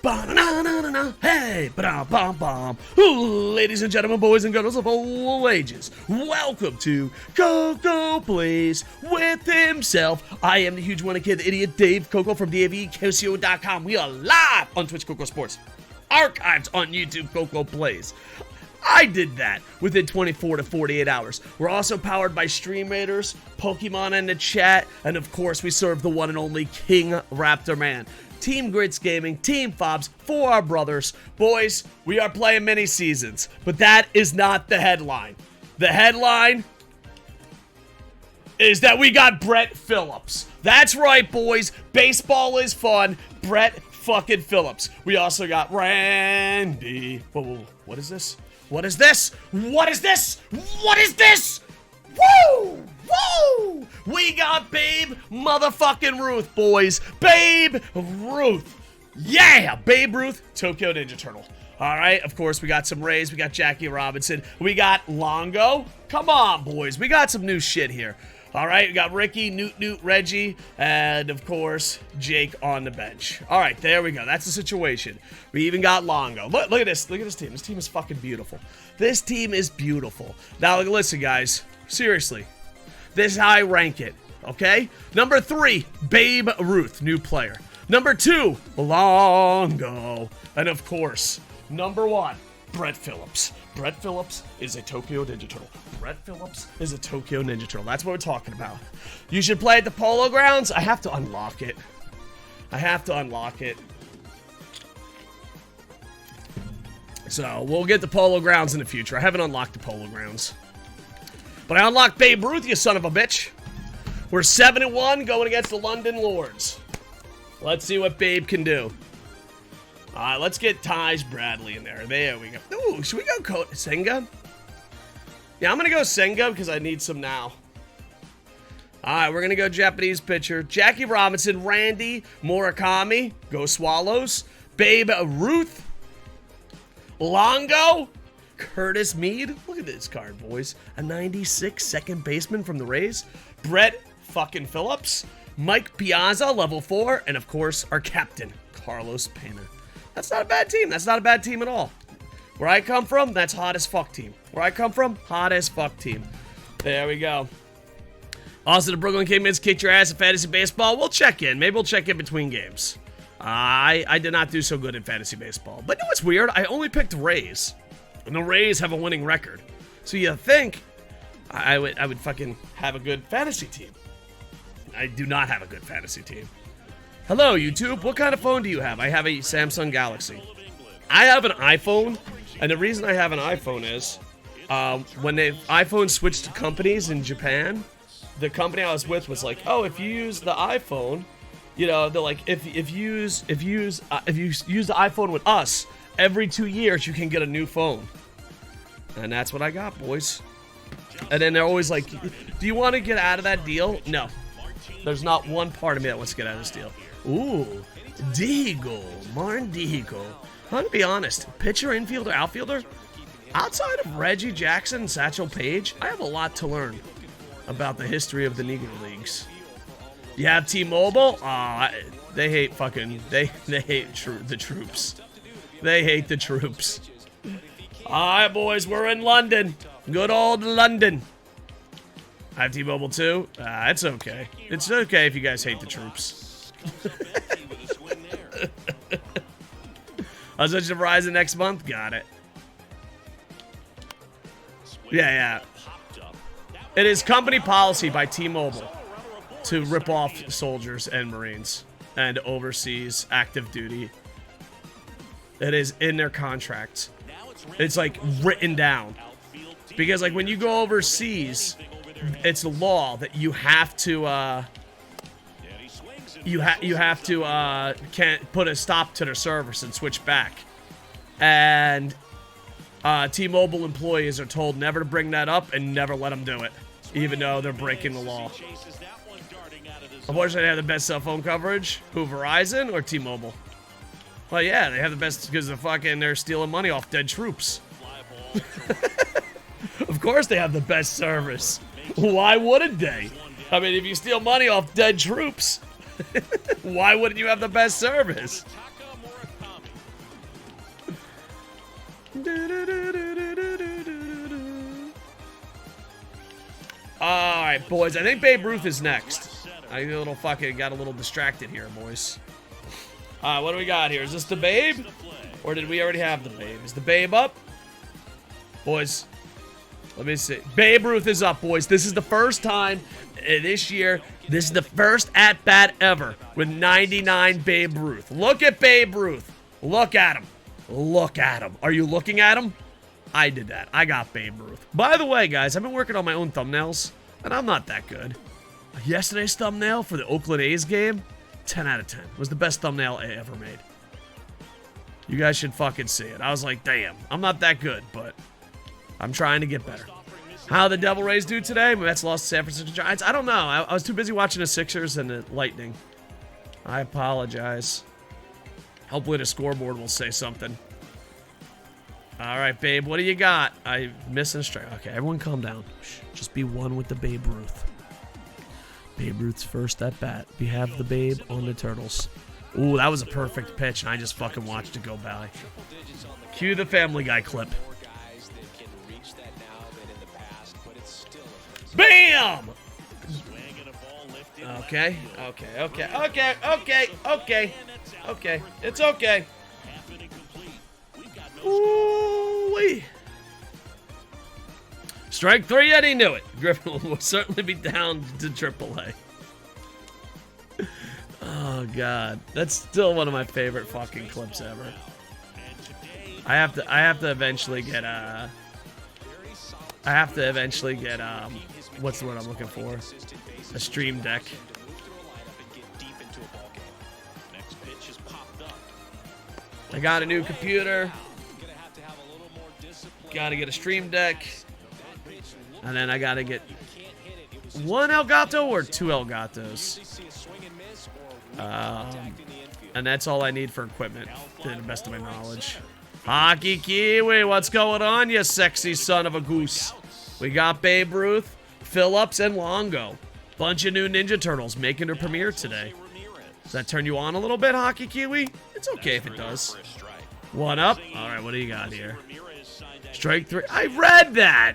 Ba-na-na-na-na-na. Hey, ba-da-bum-bum. Ladies and gentlemen, boys and girls of all ages, welcome to Koco Plays with himself. I am the huge one kid, the idiot Dave Koco from DAVKOCO.com. We are live on Twitch Koco Sports, archived on YouTube Koco Plays. I did that within 24 to 48 hours. We're also powered by Stream Raiders, Pokemon in the chat, and of course we serve the one and only King Raptor Man. Team Grits Gaming, Team Fobs, for our brothers. Boys, we are playing mini seasons, but that is not the headline. The headline is that we got Brett Phillips. That's right, boys. Baseball is fun. Brett fucking Phillips. We also got Randy. Whoa, what is this? What is this? What is this? What is this? Woo! Woo! We got Babe motherfucking Ruth, boys. Babe Ruth. Yeah! Babe Ruth, Tokyo Ninja Turtle. Alright, of course, we got some Rays. We got Jackie Robinson. We got Longo. Come on, boys. We got some new shit here. Alright, we got Ricky, Newt, Reggie, and of course, Jake on the bench. Alright, there we go. That's the situation. We even got Longo. Look at this. Look at this team. This team is fucking beautiful. This team is beautiful. Now, listen, guys. Seriously. This is how I rank it. Okay? Number 3, Babe Ruth, new player. Number 2, Longo. And of course, number 1, Brett Phillips. Brett Phillips is a Tokyo Ninja Turtle. Brett Phillips is a Tokyo Ninja Turtle. That's what we're talking about. You should play at the Polo Grounds. I have to unlock it. I have to unlock it. So, we'll get the Polo Grounds in the future. I haven't unlocked the Polo Grounds. But I unlocked Babe Ruth, you son of a bitch. We're 7-1 going against the London Lords. Let's see what Babe can do. Alright, let's get Taj Bradley in there. There we go. Ooh, should we go Senga? Yeah, I'm going to go Senga because I need some now. Alright, we're going to go Japanese pitcher. Jackie Robinson, Randy, Murakami. Go Swallows. Babe Ruth. Longo. Curtis Mead. Look at this card, boys. A 96 second baseman from the Rays. Brett fucking Phillips. Mike Piazza, level 4. And of course, our captain, Carlos Pena. That's not a bad team. That's not a bad team at all. Where I come from, that's hot as fuck team. Where I come from, hot as fuck team. There we go. Also, the Brooklyn Kingmans kicked your ass at fantasy baseball. We'll check in. Maybe we'll check in between games. I did not do so good in fantasy baseball. But no, it's weird. I only picked Rays. And the Rays have a winning record. So you think I would fucking have a good fantasy team. I do not have a good fantasy team. Hello, YouTube. What kind of phone do you have? I have a Samsung Galaxy. I have an iPhone, and the reason I have an iPhone is when iPhone switched to companies in Japan, the company I was with was like, oh, if you use the iPhone, you know, they're like, if you use the iPhone with us, every 2 years you can get a new phone. And that's what I got, boys. And then they're always like, do you want to get out of that deal? No. There's not one part of me that wants to get out of this deal. Ooh, Diego, Martin Diego. I'm gonna be honest, pitcher, infielder, outfielder, outside of Reggie Jackson and Satchel Paige, I have a lot to learn about the history of the Negro Leagues. You have T-Mobile? They hate fucking, they hate the troops. They hate the troops. Alright, boys, we're in London. Good old London. I have T-Mobile too. It's okay. It's okay if you guys hate the troops. I'll switch to Verizon next month. Got it. Yeah. It is company policy by T-Mobile to rip off soldiers and Marines and overseas active duty. It is in their contracts. It's like written down. Because like when you go overseas, it's a law that you have to can't put a stop to their service and switch back. And T-Mobile employees are told never to bring that up and never let them do it, even though they're breaking the law. Unfortunately, they have the best cell phone coverage. Who, Verizon or T-Mobile? Well, yeah, they have the best because they're stealing money off dead troops. Of course they have the best service. Why wouldn't they? I mean, if you steal money off dead troops, why wouldn't you have the best service? right, boys. I think Babe Ruth is next. I got a little distracted here, boys. What do we got here? Is this the Babe? Or did we already have the Babe? Is the Babe up? Boys, let me see. Babe Ruth is up, boys. This is the first time this year. This is the first at-bat ever with 99 Babe Ruth. Look at Babe Ruth. Look at him. Look at him. Are you looking at him? I did that. I got Babe Ruth. By the way, guys, I've been working on my own thumbnails, and I'm not that good. Yesterday's thumbnail for the Oakland A's game, 10 out of 10. Was the best thumbnail I ever made. You guys should fucking see it. I was like, damn, I'm not that good, but I'm trying to get better. How the Devil Rays do today? My Mets lost to San Francisco Giants. I don't know. I was too busy watching the Sixers and the Lightning. I apologize. Hopefully the scoreboard will say something. All right, Babe, what do you got? I missing a strike. Okay, everyone calm down. Shh, just be one with the Babe Ruth. Babe Ruth's first at bat. We have the Babe on the Turtles. Ooh, that was a perfect pitch, and I just fucking watched it go by. Cue the Family Guy clip. Bam! Okay. It's okay. Ooh-wee. Strike 3, and he knew it. Griffin will certainly be down to AAA. Oh, God. That's still one of my favorite fucking clips ever. I have to eventually get, what's the word I'm looking for? A stream deck. I got a new computer. Gotta get a stream deck. And then I gotta get one Elgato or two Elgatos. And that's all I need for equipment, to the best of my knowledge. Hockey Kiwi, what's going on, you sexy son of a goose? We got Babe Ruth, Phillips, and Longo. Bunch of new Ninja Turtles making their premiere today. Does that turn you on a little bit, Hockey Kiwi? It's okay if it does. One up. All right, what do you got here? Strike 3. I read that.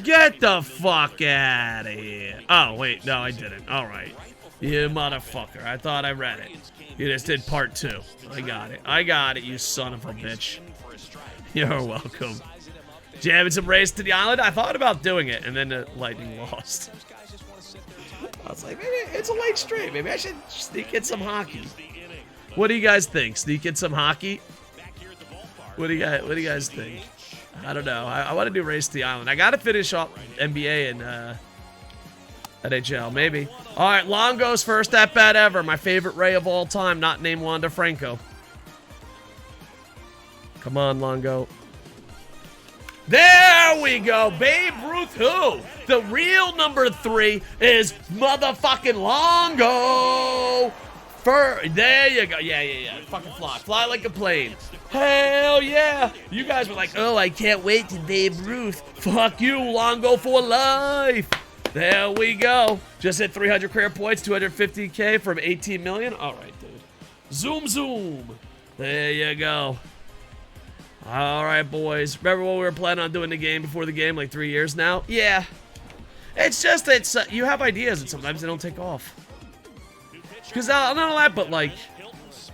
Get the fuck out of here. Oh, wait. No, I didn't. All right. You motherfucker. I thought I read it. You just did part 2. I got it. I got it, you son of a bitch. You're welcome. Jamming some Rays to the island. I thought about doing it, and then the Lightning lost. I was like, maybe it's a late stream. Maybe I should sneak in some hockey. What do you guys think? Sneak in some hockey? What do you guys think? I don't know. I want to do Race to the Island. I got to finish off NBA and NHL, maybe. All right, Longo's first at-bat ever. My favorite Ray of all time, not named Wander Franco. Come on, Longo. There we go. Babe Ruth who? The real number 3 is motherfucking Longo. There you go. Yeah. Fucking fly. Fly like a plane. Hell yeah. You guys were like, oh, I can't wait to Babe Ruth. Fuck you, Longo for life. There we go. Just hit 300 career points, 250K from 18 million. All right, dude. Zoom. There you go. All right, boys. Remember when we were planning on doing the game before the game, like 3 years now? Yeah. It's just that you have ideas and sometimes they don't take off. Because not all that, but like,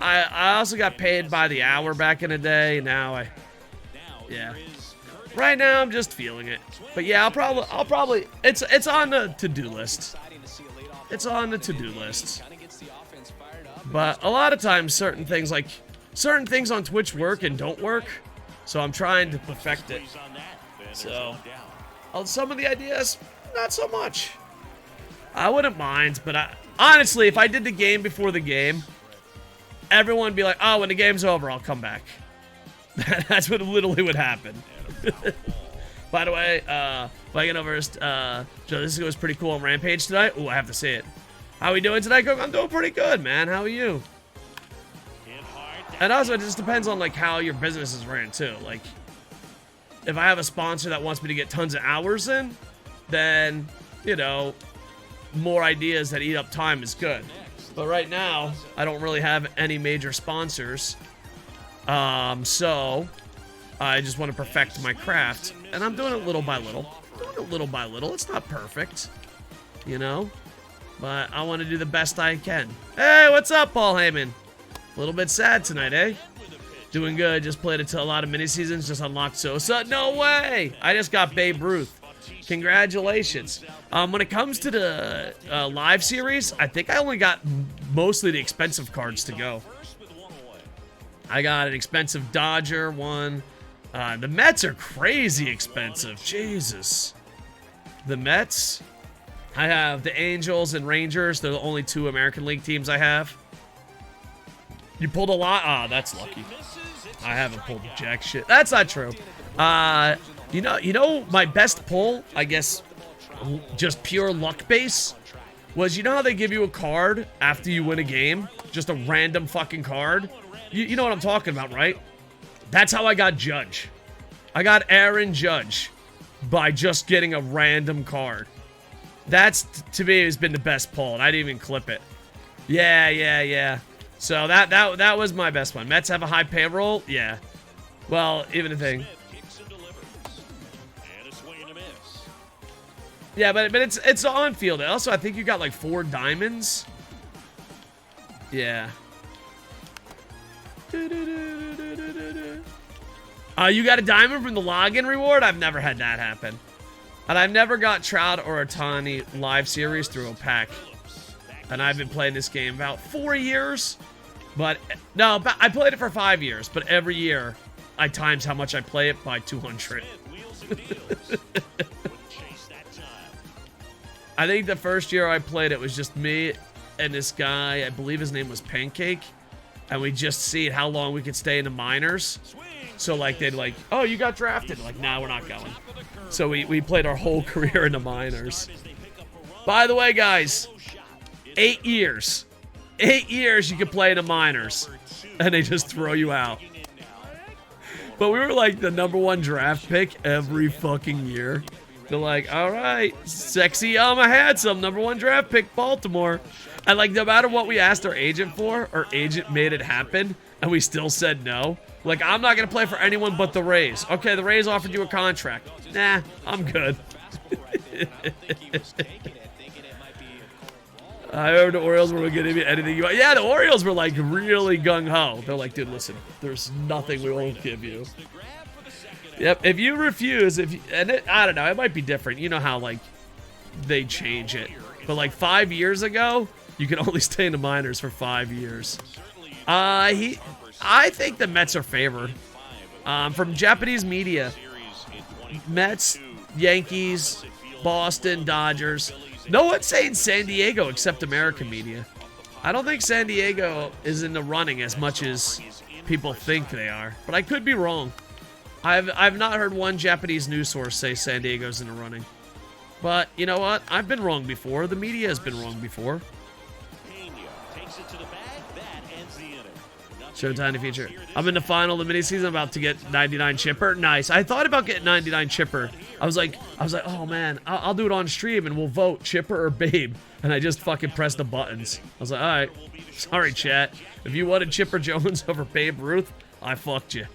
I also got paid by the hour back in the day. Now yeah. Right now I'm just feeling it. But yeah, I'll probably. It's on the to-do list. It's on the to-do list. But a lot of times, certain things on Twitch work and don't work. So I'm trying to perfect it. So, on some of the ideas, not so much. I wouldn't mind, but honestly, if I did the game before the game, everyone would be like, oh, when the game's over, I'll come back. That's what literally would happen. By the way, Viking first, Joe, this was pretty cool on Rampage tonight. Ooh, I have to see it. How are we doing tonight, Koco? I'm doing pretty good, man. How are you? And also, it just depends on, like, how your business is ran, too. Like, if I have a sponsor that wants me to get tons of hours in, then, you know, more ideas that eat up time is good. But right now, I don't really have any major sponsors. So I just want to perfect my craft. And I'm doing it little by little. It's not perfect. you know? But I want to do the best I can. Hey, what's up, Paul Heyman? A little bit sad tonight, eh? Doing good. Just played a lot of mini seasons. Just unlocked Sosa. No way! I just got Babe Ruth. Congratulations. When it comes to the live series, I think I only got mostly the expensive cards to go. I got an expensive Dodger one. The Mets are crazy expensive. Jesus. The Mets. I have the Angels and Rangers. They're the only 2 American League teams I have. You pulled a lot? Ah, that's lucky. I haven't pulled jack shit. That's not true. You know, my best pull, I guess, just pure luck base, was, you know how they give you a card after you win a game? Just a random fucking card? You know what I'm talking about, right? That's how I got Judge. I got Aaron Judge by just getting a random card. That's, to me, has been the best pull, and I didn't even clip it. Yeah. So that was my best one. Mets have a high payroll? Yeah. Well, even a thing. Yeah, but it's on field. Also, I think you got like 4 diamonds. Yeah. You got a diamond from the login reward? I've never had that happen. And I've never got Trout or Ohtani live series through a pack. And I've been playing this game about 4 years. But, no, I played it for 5 years. But every year, I times how much I play it by 200. I think the first year I played it was just me and this guy, I believe his name was Pancake. And we just see how long we could stay in the minors. So, like, they'd like, oh, you got drafted. Like, nah, we're not going. So we played our whole career in the minors. By the way, guys, 8 years. 8 years you could play in the minors. And they just throw you out. But we were like the #1 draft pick every fucking year. They're like, all right, sexy Alma Handsome, #1 draft pick, Baltimore. And like, no matter what we asked our agent for, our agent made it happen. And we still said no. Like, I'm not going to play for anyone but the Rays. Okay, the Rays offered you a contract. Nah, I'm good. I heard the Orioles were going to give me anything you want. Yeah, the Orioles were like really gung-ho. They're like, dude, listen, there's nothing we won't give you. Yep, if you refuse, I don't know, it might be different. You know how, like, they change it. But like 5 years ago, you can only stay in the minors for 5 years. I think the Mets are favored. From Japanese media, Mets, Yankees, Boston, Dodgers. No one's saying San Diego except American media. I don't think San Diego is in the running as much as people think they are, but I could be wrong. I've not heard one Japanese news source say San Diego's in the running. But you know what? I've been wrong before. The media has been wrong before. Showtime to feature. I'm in the final of the mini season. I'm about to get 99 chipper. Nice. I thought about getting 99 chipper. I was like, oh man, I'll do it on stream and we'll vote chipper or babe. And I just fucking pressed the buttons. I was like, all right, sorry chat. If you wanted Chipper Jones over Babe Ruth, I fucked you.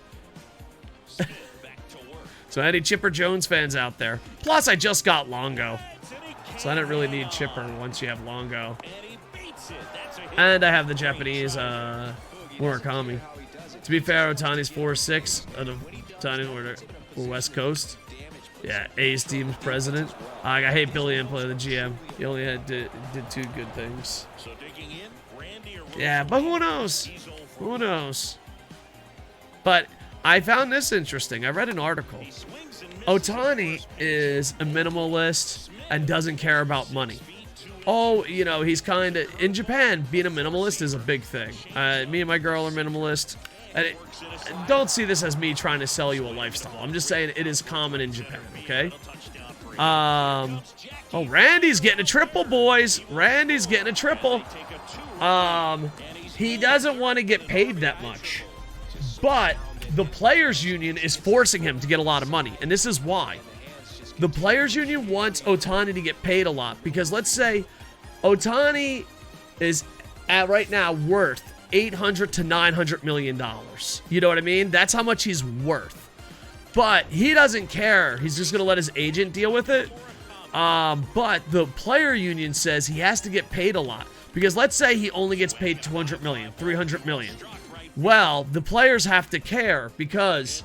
So any Chipper Jones fans out there? Plus, I just got Longo, so I don't really need Chipper once you have Longo. And I have the Japanese Murakami. To be fair, Otani's 4-6 out of Otani order for West Coast. Yeah, A's team's president. I hate Billy and play the GM. He only did 2 good things. Yeah, but who knows? Who knows? But I found this interesting. I read an article. Otani is a minimalist and doesn't care about money. Oh, you know, he's kind of... In Japan, being a minimalist is a big thing. Me and my girl are minimalist. And don't see this as me trying to sell you a lifestyle. I'm just saying it is common in Japan, okay? Oh, Randy's getting a triple, boys. Randy's getting a triple. He doesn't want to get paid that much. But the Players Union is forcing him to get a lot of money. And this is why. The Players Union wants Otani to get paid a lot. Because let's say Otani is at right now worth $800 to $900 million. You know what I mean? That's how much he's worth. But he doesn't care. He's just going to let his agent deal with it. But the player union says he has to get paid a lot. Because let's say he only gets paid $200 million, $300 million. Well, the players have to care because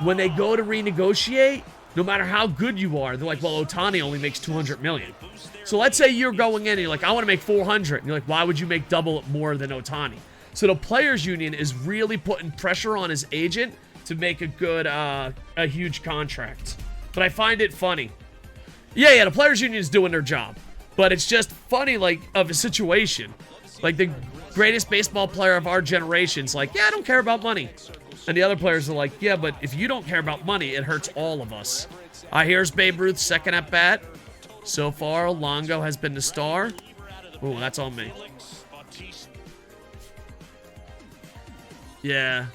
when they go to renegotiate, no matter how good you are, they're like, well, Ohtani only makes $200 million. So let's say you're going in and you're like, I want to make $400. And you're like, why would you make double more than Ohtani? So the players union is really putting pressure on his agent to make a good, a huge contract. But I find it funny. Yeah, the players union is doing their job. But it's just funny, like, of a situation. Like, the greatest baseball player of our generation's like, yeah, I don't care about money. And the other players are like, yeah, but if you don't care about money, it hurts all of us. Here's Babe Ruth's second at bat. So far, Longo has been the star. Ooh, that's on me. Yeah.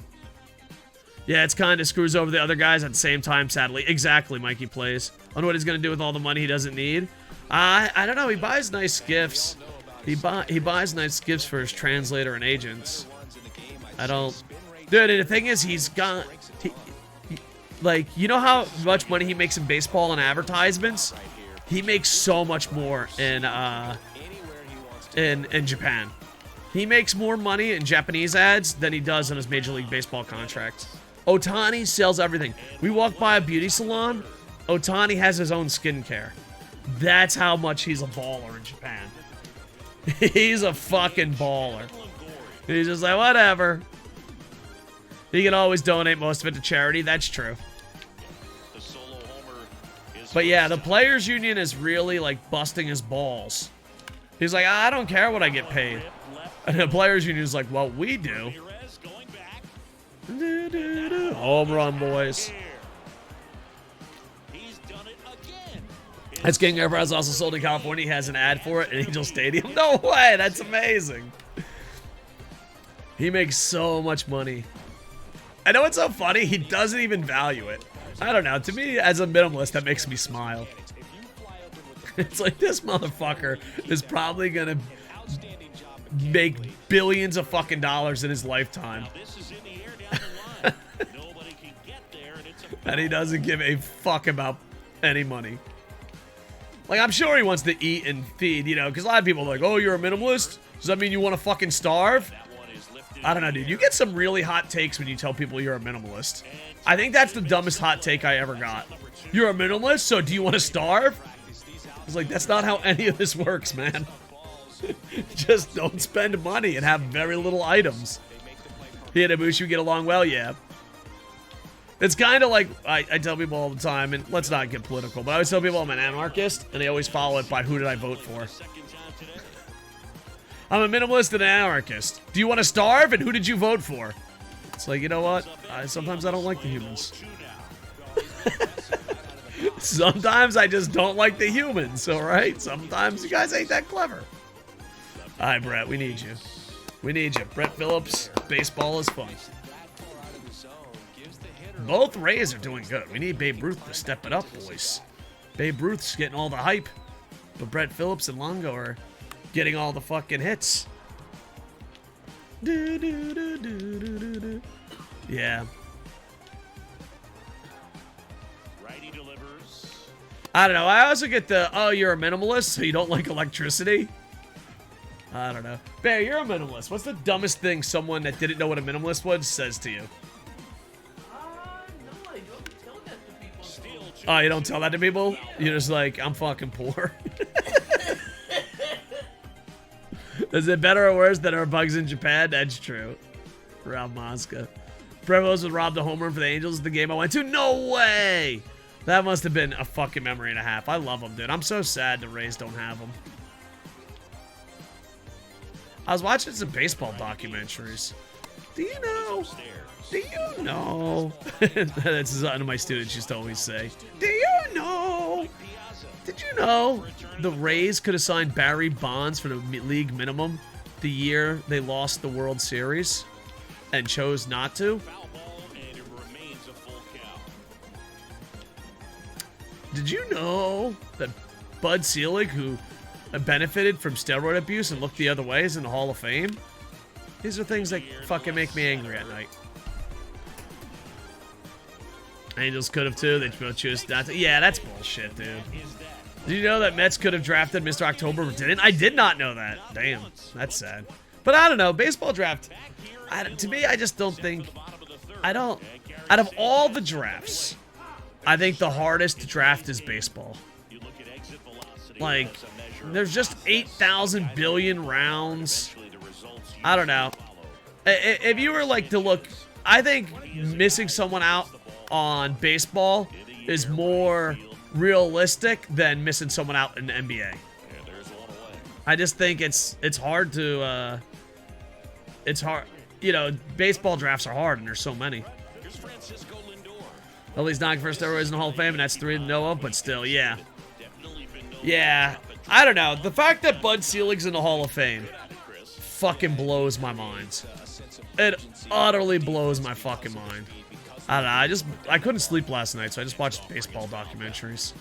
Yeah, it's kind of screws over the other guys at the same time, sadly. Exactly, Mikey plays. I wonder what he's going to do with all the money he doesn't need. I don't know. He buys nice gifts. He buys nice gifts for his translator and agents. I don't... Dude, and the thing is, he's got... like, you know how much money he makes in baseball and advertisements? He makes so much more in Japan. He makes more money in Japanese ads than he does on his Major League Baseball contract. Ohtani sells everything. We walk by a beauty salon. Ohtani has his own skincare. That's how much he's a baller in Japan. He's a fucking baller. He's just like, whatever. He can always donate most of it to charity. That's true. But yeah, the players union is really like busting his balls. He's like, I don't care what I get paid. And the players union is like, well, we do. Home run, boys. That's King Airbrow's also sold in California. He has an ad for it at Angel Stadium. No way. That's amazing. He makes so much money. I know it's so funny. He doesn't even value it. I don't know. To me, as a minimalist, that makes me smile. It's like this motherfucker is probably going to make billions of fucking dollars in his lifetime. And he doesn't give a fuck about any money. Like, I'm sure he wants to eat and feed, you know, because a lot of people are like, oh, you're a minimalist? Does that mean you want to fucking starve? I don't know, dude. You get some really hot takes when you tell people you're a minimalist. I think that's the dumbest hot take I ever got. You're a minimalist, so do you want to starve? It's like, that's not how any of this works, man. Just don't spend money and have very little items. He and Ibushi get along well, yeah. It's kind of like, I tell people all the time, and let's not get political, but I always tell people I'm an anarchist, and they always follow it by who did I vote for. I'm a minimalist and an anarchist. Do you want to starve, and who did you vote for? It's like, you know what? Sometimes I don't like the humans. Sometimes I just don't like the humans, alright? Sometimes you guys ain't that clever. Alright, Brett, we need you. We need you. Brett Phillips, baseball is fun. Both Rays are doing good. We need Babe Ruth to step it up, boys. Babe Ruth's getting all the hype, but Brett Phillips and Longo are getting all the fucking hits. Yeah. I don't know. I also get the, oh, you're a minimalist, so you don't like electricity? I don't know. Bear, you're a minimalist. What's the dumbest thing someone that didn't know what a minimalist was says to you? Oh, you don't tell that to people? You're just like, I'm fucking poor. Is it better or worse than our bugs in Japan? That's true. Rob Mosca. Prevost was robbed a home run for the Angels at the game I went to. No way! That must have been a fucking memory and a half. I love them, dude. I'm so sad the Rays don't have them. I was watching some baseball documentaries. Do you know? Do you know? That's one of my students used to always say. Do you know? Did you know the Rays could have signed Barry Bonds for the league minimum the year they lost the World Series and chose not to? Did you know that Bud Selig, who benefited from steroid abuse and looked the other way, is in the Hall of Fame? These are things that fucking make me angry at night. Angels could have too. They both chose not to. Yeah, that's bullshit, dude. Did you know that Mets could have drafted Mr. October but didn't? I did not know that. Damn, that's sad. But I don't know. Baseball draft, to me, I just don't think... out of all the drafts, I think the hardest to draft is baseball. Like, there's just 8,000 billion rounds. I don't know. If you were like to look, I think missing someone out on baseball is more realistic than missing someone out in the NBA. I just think it's hard to, it's hard, you know, baseball drafts are hard and there's so many. Well, he's knocking for steroids in the Hall of Fame, and that's 3 to know of, but still, yeah. Yeah, I don't know. The fact that Bud Selig's in the Hall of Fame fucking blows my mind. It utterly blows my fucking mind. I don't know, I couldn't sleep last night, so I just watched baseball documentaries.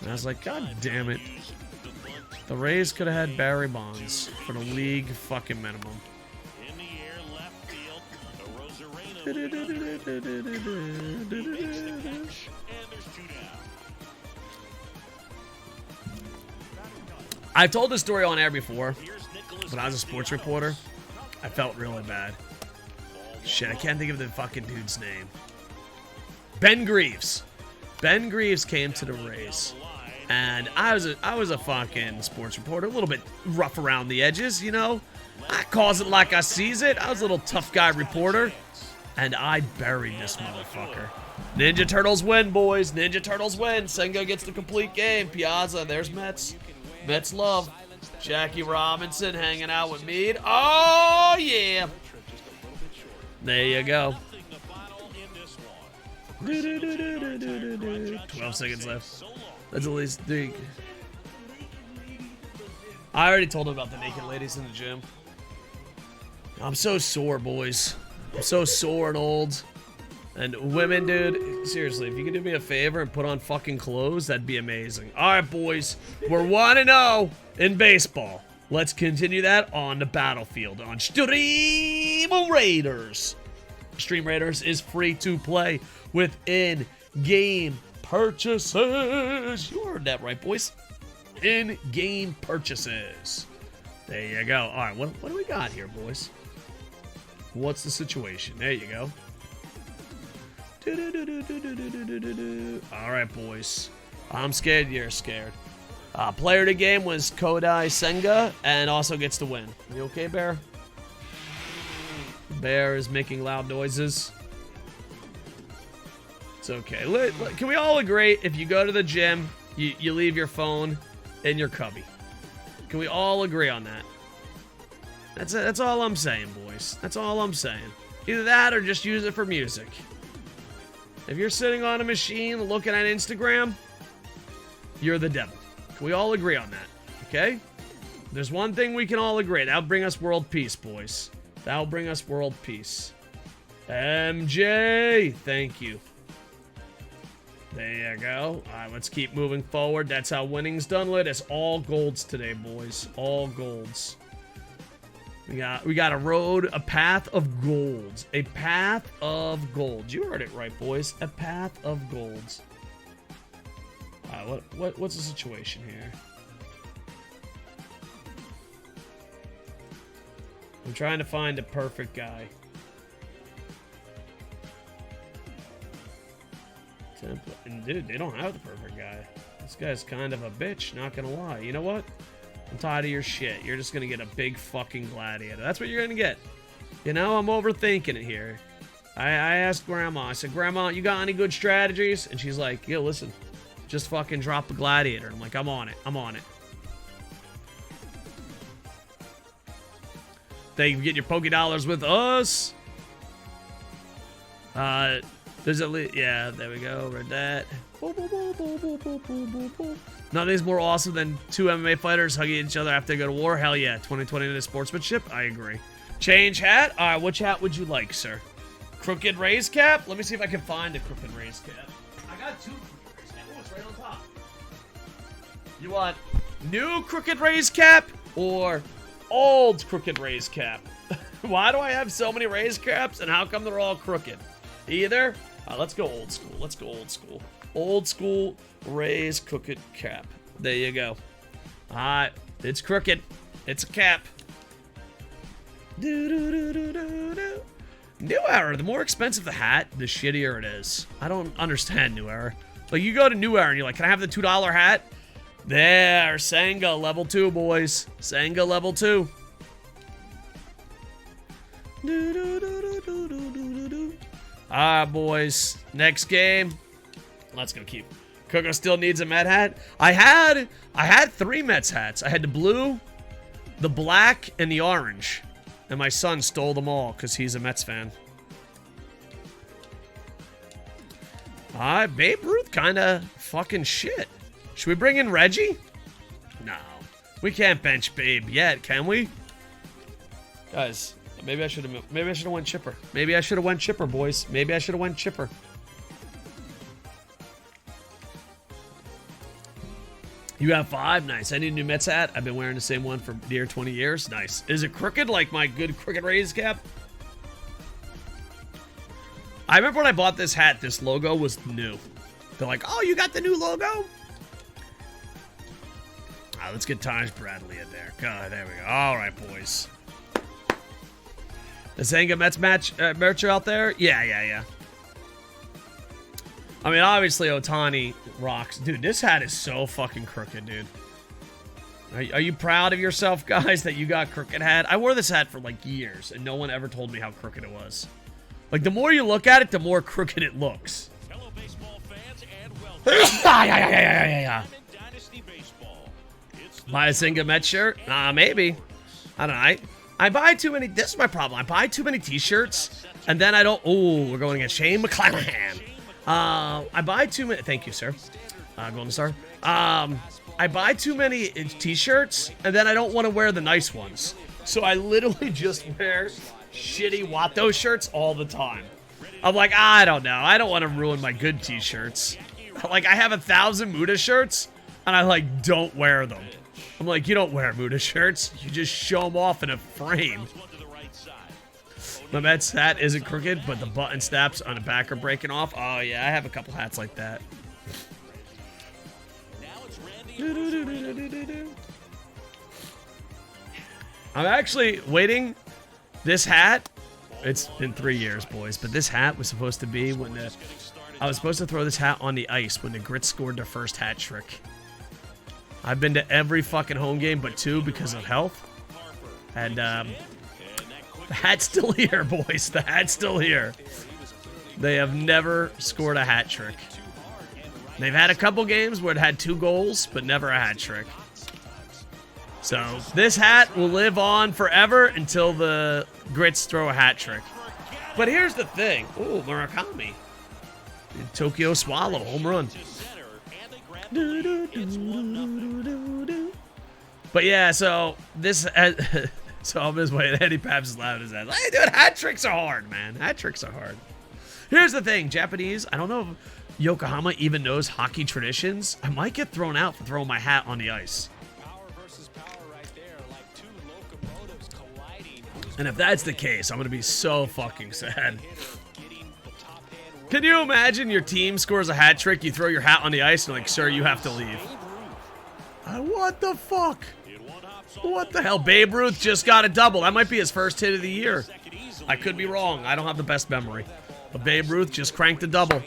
And I was like, God damn it. The Rays could have had Barry Bonds for the league fucking minimum. I've told this story on air before. When I was a sports reporter, I felt really bad. Shit, I can't think of the fucking dude's name. Ben Greaves. Ben Greaves came to the Rays. And I was a fucking sports reporter, a little bit rough around the edges, you know. I calls it like I sees it. I was a little tough guy reporter. And I buried this motherfucker. Ninja Turtles win, boys. Ninja Turtles win. Senga gets the complete game. Piazza, there's Mets. Mets love. Jackie Robinson hanging out with Meade. Oh, yeah. There you go. 12 seconds left. That's at least three. I already told him about the naked ladies in the gym. I'm so sore, boys. I'm so sore and old. And women, dude, seriously, if you could do me a favor and put on fucking clothes, that'd be amazing. All right, boys, we're 1-0 in baseball. Let's continue that on the battlefield on Stream Raiders. Stream Raiders is free to play with in-game purchases. You heard that right, boys. In-game purchases. There you go. All right, what do we got here, boys? What's the situation? There you go. All right, boys. I'm scared. You're scared. Player of the game was Kodai Senga, and also gets to win. You okay, Bear? Bear is making loud noises. It's okay. Can we all agree, if you go to the gym, you leave your phone in your cubby? Can we all agree on that? That's all I'm saying, boys. That's all I'm saying. Either that or just use it for music. If you're sitting on a machine looking at Instagram, you're the devil. Can we all agree on that? Okay? There's one thing we can all agree. That'll bring us world peace, boys. That'll bring us world peace. MJ, thank you. There you go. All right, let's keep moving forward. That's how winning's done. It's all golds today, boys. All golds. We got a path of golds. A path of golds. You heard it right, boys. A path of golds. What's the situation here? I'm trying to find a perfect guy. And dude, they don't have the perfect guy. This guy's kind of a bitch, not gonna lie. You know what? I'm tired of your shit. You're just gonna get a big fucking gladiator. That's what you're gonna get. You know, I'm overthinking it here. I asked Grandma, I said, Grandma, you got any good strategies? And she's like, yeah, listen, just fucking drop a gladiator. I'm like, I'm on it. I'm on it. Thank you for getting your Poké Dollars with us. There's at least, yeah, there we go. Read that. Nothing's more awesome than two MMA fighters hugging each other after they go to war. Hell yeah. 2020 into sportsmanship. I agree. Change hat. All right, which hat would you like, sir? Crooked Rays cap? Let me see if I can find a Crooked Rays cap. I got two Crooked Rays cap. Oh, it's right on top. You want new Crooked Rays cap or old Crooked Rays cap? Why do I have so many Rays caps and how come they're all crooked? Either. Let's go old school. Let's go old school. Old school Rays crooked cap. There you go. All right, it's crooked. It's a cap. New Era. The more expensive the hat, the shittier it is. I don't understand New Era. Like, you go to New Era and you're like, can I have the $2 hat? There, Senga level 2, boys. Senga level 2. Alright, boys. Next game. Let's go keep. Koco still needs a Met hat. I had 3 Mets hats. I had the blue, the black, and the orange. And my son stole them all because he's a Mets fan. Babe Ruth kind of fucking shit. Should we bring in Reggie? No. We can't bench Babe yet, can we? Guys, maybe I should have went chipper. Maybe I should have went chipper, boys. Maybe I should have went chipper. You have 5? Nice. I need a new Mets hat. I've been wearing the same one for near 20 years. Nice. Is it crooked like my good crooked Rays cap? I remember when I bought this hat, this logo was new. They're like, oh, you got the new logo? Let's get Taj Bradley in there. God, there we go. All right, boys. The Senga Mets merch out there? Yeah. I mean, obviously, Ohtani rocks. Dude, this hat is so fucking crooked, dude. Are you proud of yourself, guys, that you got crooked hat? I wore this hat for, like, years, and no one ever told me how crooked it was. Like, the more you look at it, the more crooked it looks. Hello, baseball fans, and welcome. Yeah. Buy a Senga Mets shirt? Maybe. I don't know. I buy too many. This is my problem. I buy too many t-shirts, and then I don't. Oh, we're going against Shane McClanahan. I buy too many. Thank you, sir. Golden Star. I buy too many t-shirts, and then I don't want to wear the nice ones. So I literally just wear shitty Watto shirts all the time. I'm like, I don't know. I don't want to ruin my good t-shirts. Like, I have 1,000 Muda shirts, and I, like, don't wear them. I'm like, you don't wear Muda shirts. You just show them off in a frame. My Mets hat isn't crooked, but the button snaps on the back are breaking off. Oh, yeah, I have a couple hats like that. I'm actually waiting. This hat, it's been 3 years, boys, but this hat was supposed to be when I was supposed to throw this hat on the ice when the Grits scored their first hat trick. I've been to every fucking home game but 2 because of health. And, the hat's still here, boys. The hat's still here. They have never scored a hat trick. They've had a couple games where it had 2 goals, but never a hat trick. So, this hat will live on forever until the Grits throw a hat trick. But here's the thing. Ooh, Murakami. Tokyo Swallow, home run. But yeah, so this... So I'm just waiting. Eddie Paps is loud as that. Hey, dude, hat tricks are hard, man. Hat tricks are hard. Here's the thing. Japanese, I don't know if Yokohama even knows hockey traditions. I might get thrown out for throwing my hat on the ice. And if that's the case, I'm going to be so fucking sad. Can you imagine your team scores a hat trick, you throw your hat on the ice, and like, sir, you have to leave. What the fuck? What the hell? Babe Ruth just got a double. That might be his first hit of the year. I could be wrong. I don't have the best memory. But Babe Ruth just cranked a double.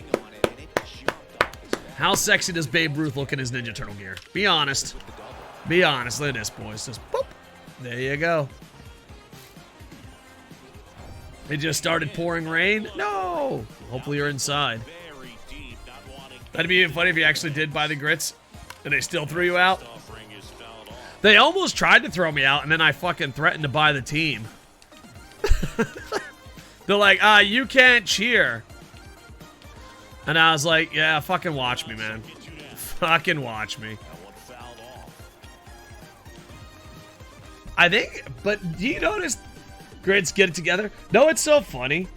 How sexy does Babe Ruth look in his Ninja Turtle gear? Be honest. Be honest. Look at this, boys. Just boop. There you go. It just started pouring rain? No! Hopefully you're inside. That'd be even funny if you actually did buy the Grits and they still threw you out. They almost tried to throw me out and then I fucking threatened to buy the team. They're like, you can't cheer. And I was like, yeah, fucking watch me, man. Fucking watch me. I think, but do you notice... Grits get it together. No, it's so funny.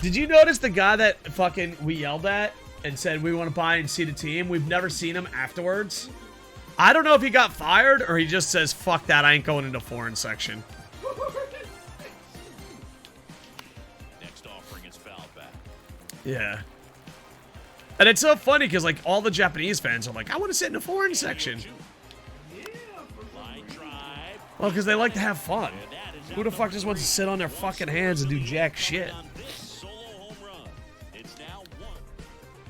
Did you notice the guy that fucking we yelled at and said we want to buy and see the team? We've never seen him afterwards. I don't know if he got fired or he just says, fuck that, I ain't going into foreign section. Next offering is fouled back. Yeah. And it's so funny because, like, all the Japanese fans are like, I want to sit in the foreign section. Well, because they like to have fun. Who the fuck just wants to sit on their fucking hands and do jack shit?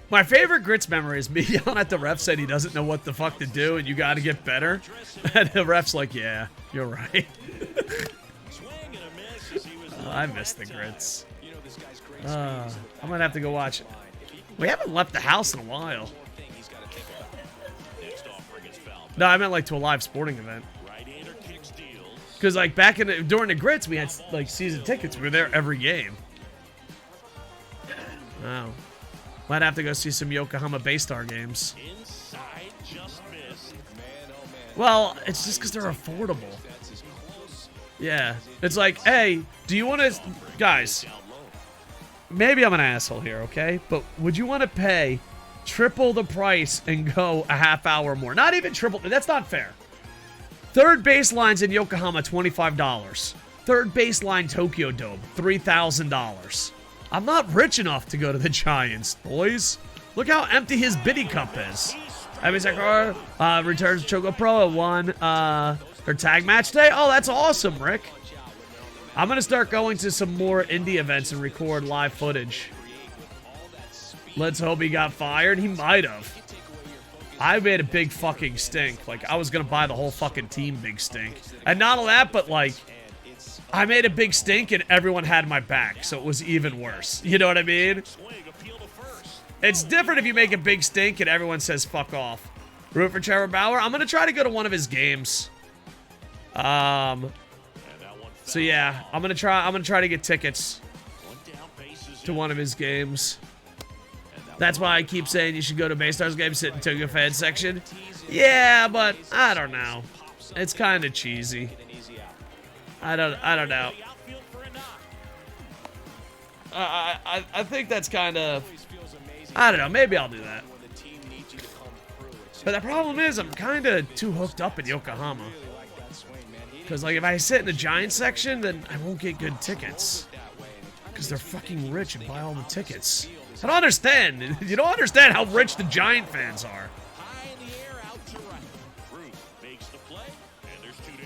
My favorite Grits memory is me yelling at the ref saying he doesn't know what the fuck to do and you gotta get better. And the ref's like, yeah, you're right. I miss the Grits. I'm gonna have to go watch it. We haven't left the house in a while. No, I meant like to a live sporting event. Because like back in during the Grits, we had like season tickets. We were there every game. Wow. Might have to go see some Yokohama Baystar games. Well, it's just because they're affordable. Yeah. It's like, hey, do you want to... Guys, maybe I'm an asshole here, okay? But would you want to pay triple the price and go a half hour more? Not even triple. That's not fair. Third baselines in Yokohama, $25. Third baseline Tokyo Dome, $3,000. I'm not rich enough to go to the Giants, boys. Look how empty his biddy cup is. Emi Sakura returns Choco Pro at 1. Her tag match day? Oh, that's awesome, Rick. I'm going to start going to some more indie events and record live footage. Let's hope he got fired. He might have. I made a big fucking stink. Like, I was going to buy the whole fucking team big stink. And not only that, but, like, I made a big stink and everyone had my back, so it was even worse. You know what I mean? It's different if you make a big stink and everyone says fuck off. Root for Trevor Bauer. I'm going to try to go to one of his games. So yeah, I'm going to try to get tickets to one of his games. That's why I keep saying you should go to Baystar's game, sit in Tokyo fan section. Yeah, but I don't know. It's kind of cheesy. I don't know. I think that's kind of... I don't know. Maybe I'll do that. But the problem is I'm kind of too hooked up in Yokohama. Because, like, if I sit in the Giants section, then I won't get good tickets. Because they're fucking rich and buy all the tickets. I don't understand. You don't understand how rich the Giant fans are.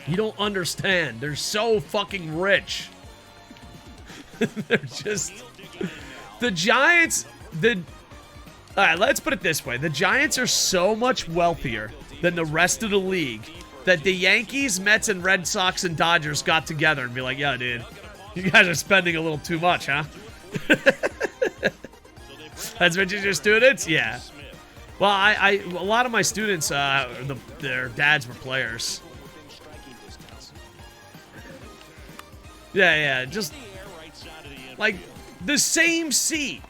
You don't understand. They're so fucking rich. They're just... The Giants... Alright, let's put it this way. The Giants are so much wealthier than the rest of the league that the Yankees, Mets, and Red Sox and Dodgers got together and be like, yeah, dude, you guys are spending a little too much, huh? That's what your students? Yeah. Well, a lot of my students, their dads were players. Yeah, just like the same seat.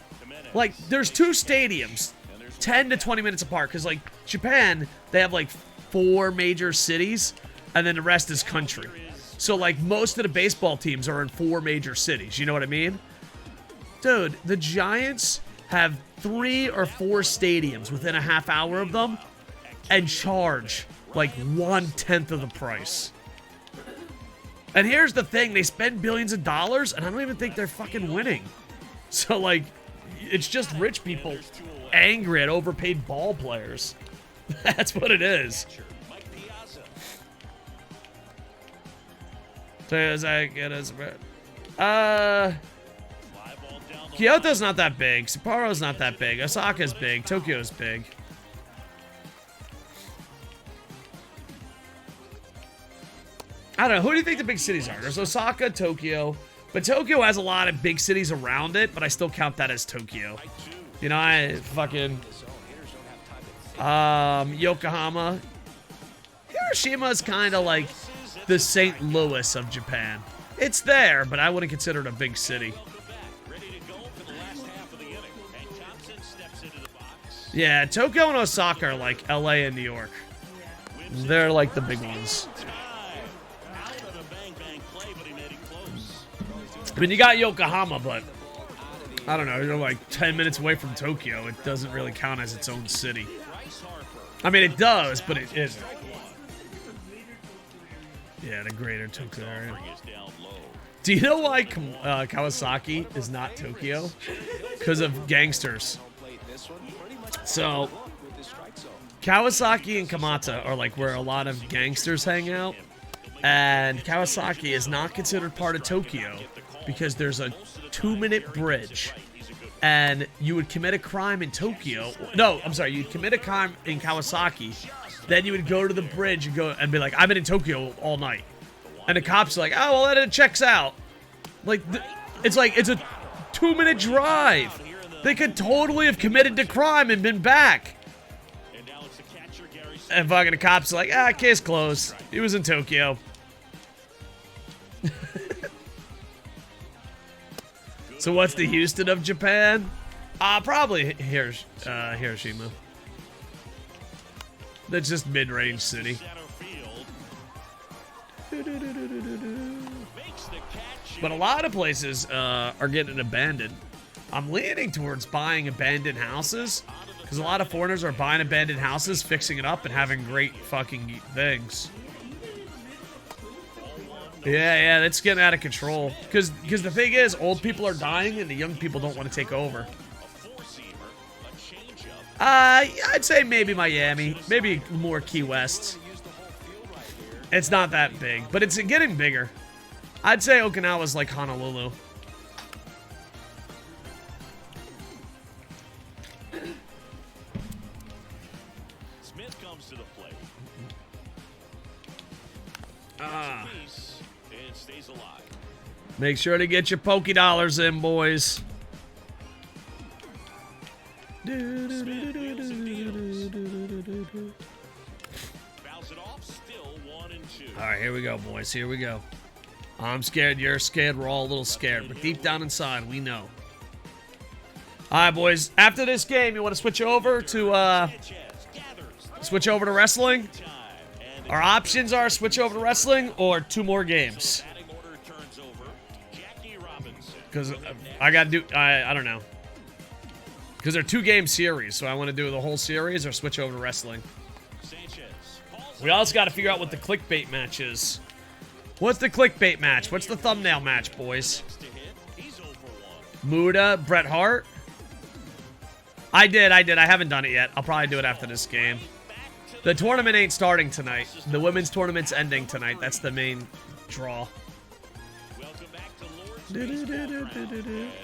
Like, there's two stadiums, 10 to 20 minutes apart, because, like, Japan, they have, like, 4 major cities, and then the rest is country. So, like, most of the baseball teams are in 4 major cities, you know what I mean? Dude, the Giants have 3 or 4 stadiums within a half hour of them, and charge, like, 1/10 of the price. And here's the thing, they spend billions of dollars, and I don't even think they're fucking winning. So, like... It's just rich people angry at overpaid ball players. That's what it is. Kyoto's not that big. Sapporo's not that big. Osaka's big. Tokyo's big. I don't know. Who do you think the big cities are? There's Osaka, Tokyo. But Tokyo has a lot of big cities around it, but I still count that as Tokyo. You know, I fucking... Yokohama. Hiroshima is kind of like the St. Louis of Japan. It's there, but I wouldn't consider it a big city. Yeah, Tokyo and Osaka are like LA and New York. They're like the big ones. I mean, you got Yokohama, but I don't know, you're like 10 minutes away from Tokyo. It doesn't really count as its own city. I mean, it does, but it isn't. Yeah, the greater Tokyo area. Do you know why Kawasaki is not Tokyo? Because of gangsters. So, Kawasaki and Kamata are like where a lot of gangsters hang out. And Kawasaki is not considered part of Tokyo because there's a 2-minute bridge. And you would commit a crime in Tokyo. No, I'm sorry. You'd commit a crime in Kawasaki. Then you would go to the bridge and go and be like, I've been in Tokyo all night. And the cops are like, oh, well, then it checks out. Like, it's a 2-minute drive. They could totally have committed the crime and been back. And fucking the cops are like, ah, case closed. He was in Tokyo. So what's the Houston of Japan? Probably Hiroshima. That's just mid-range city. But a lot of places are getting abandoned. I'm leaning towards buying abandoned houses because a lot of foreigners are buying abandoned houses, fixing it up, and having great fucking things. Yeah, that's getting out of control. Because the thing is, old people are dying and the young people don't want to take over. I'd say maybe Miami, maybe more Key West. It's not that big, but it's getting bigger. I'd say Okinawa's like Honolulu. Smith comes to the plate. And stays alive. Make sure to get your Poké Dollars in, boys. All right, here we go, boys. Here we go. I'm scared. You're scared. We're all a little scared. But deep down inside, we know. All right, boys. After this game, you want to switch over to wrestling? Our options are switch over to wrestling or 2 more games. Because I got to do, I don't know. Because they're 2-game series, so I want to do the whole series or switch over to wrestling. We also got to figure out what the clickbait match is. What's the clickbait match? What's the thumbnail match, boys? Muda, Bret Hart? I did. I haven't done it yet. I'll probably do it after this game. The tournament ain't starting tonight. The women's tournament's ending tonight. That's the main draw.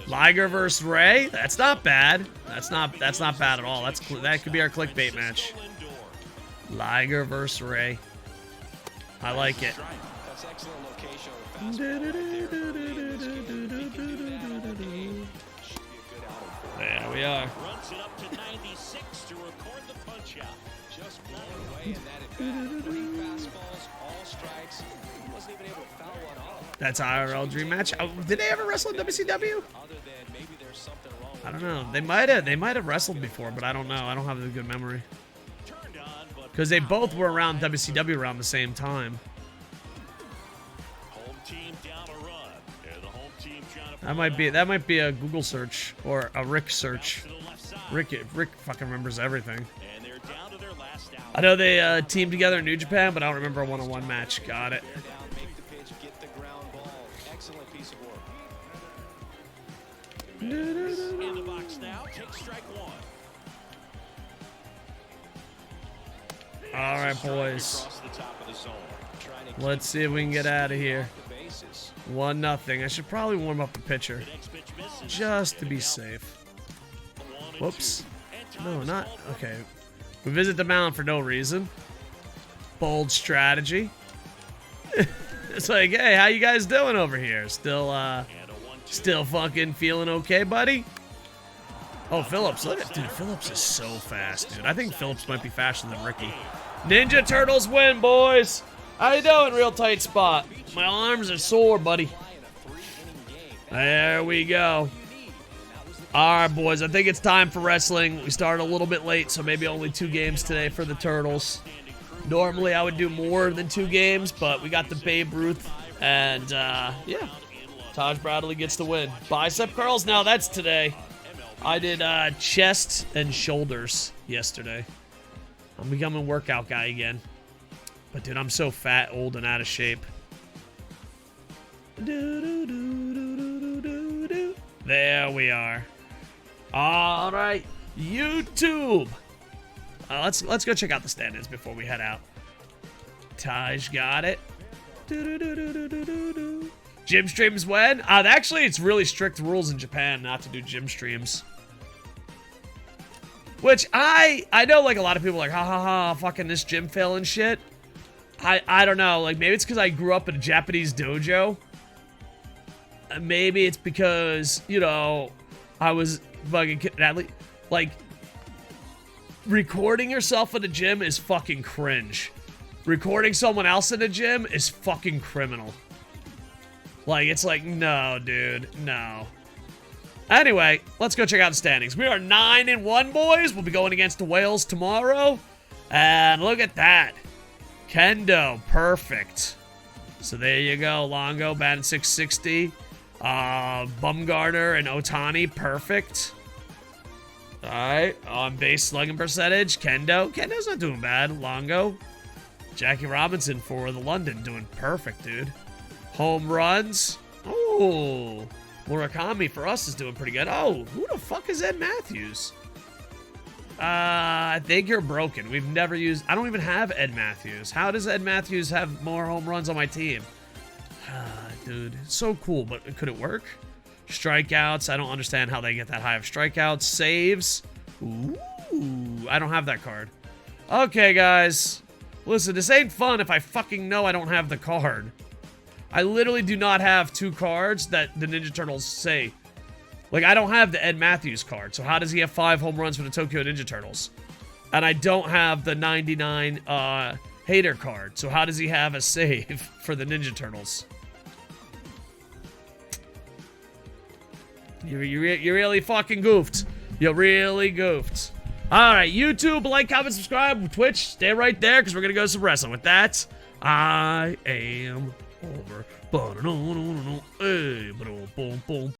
Liger versus Ray? That's not bad. That's not bad at all. That could be our clickbait match. Liger versus Ray. I like it. There we are. That's IRL dream match. Oh, did they ever wrestle in WCW? I don't know. They might have wrestled before, but I don't know. I don't have a good memory. Because they both were around WCW around the same time. That might be a Google search or a Rick search. Rick fucking remembers everything. I know they teamed together in New Japan, but I don't remember a one-on-one match. Got it. All right, boys. Let's see if we can get out of here. 1-0. I should probably warm up the pitcher, just to be safe. Whoops. No, not okay. We visit the mound for no reason. Bold strategy. It's like, hey, how you guys doing over here? Still fucking feeling okay, buddy? Oh, Phillips. Look at, dude, Phillips is so fast, dude. I think Phillips might be faster than Ricky. Ninja Turtles win, boys. How you doing, real tight spot? My arms are sore, buddy. There we go. All right, boys. I think it's time for wrestling. We started a little bit late, so maybe only 2 games today for the Turtles. Normally, I would do more than 2 games, but we got the Babe Ruth, and yeah, Taj Bradley gets the win. Bicep curls? No, that's today. I did chest and shoulders yesterday. I'm becoming a workout guy again. But, dude, I'm so fat, old, and out of shape. There we are. All right. YouTube. Let's go check out the standings before we head out. Taj got it. Gym streams when? Actually, it's really strict rules in Japan not to do gym streams. Which I know, like, a lot of people are like, ha ha ha, fucking this gym fail and shit. I don't know, like, maybe it's because I grew up in a Japanese dojo. Maybe it's because, you know, I was fucking, like, recording yourself in a gym is fucking cringe. Recording someone else in a gym is fucking criminal. Like, it's like, no, dude, no. Anyway, let's go check out the standings. We are 9-1, boys. We'll be going against the Whales tomorrow. And look at that. Kendo, perfect. So there you go. Longo, batting 660. Bumgarner and Otani, perfect. All right, on base slugging percentage, Kendo. Kendo's not doing bad. Longo. Jackie Robinson for the London, doing perfect, dude. Home runs. Oh, Murakami for us is doing pretty good. Oh, who the fuck is Ed Matthews? I think you're broken. We've never used... I don't even have Ed Matthews. How does Ed Matthews have more home runs on my team? Dude, it's so cool, but could it work? Strikeouts. I don't understand how they get that high of strikeouts. Saves. Ooh, I don't have that card. Okay, guys. Listen, this ain't fun if I fucking know I don't have the card. I literally do not have 2 cards that the Ninja Turtles say. Like, I don't have the Ed Matthews card, so how does he have 5 home runs for the Tokyo Ninja Turtles? And I don't have the 99 Hater card, so how does he have a save for the Ninja Turtles? You really fucking goofed. You really goofed. Alright, YouTube, like, comment, subscribe. Twitch, stay right there, because we're going to go some wrestling. With that, I am over. Hey, boom, boom.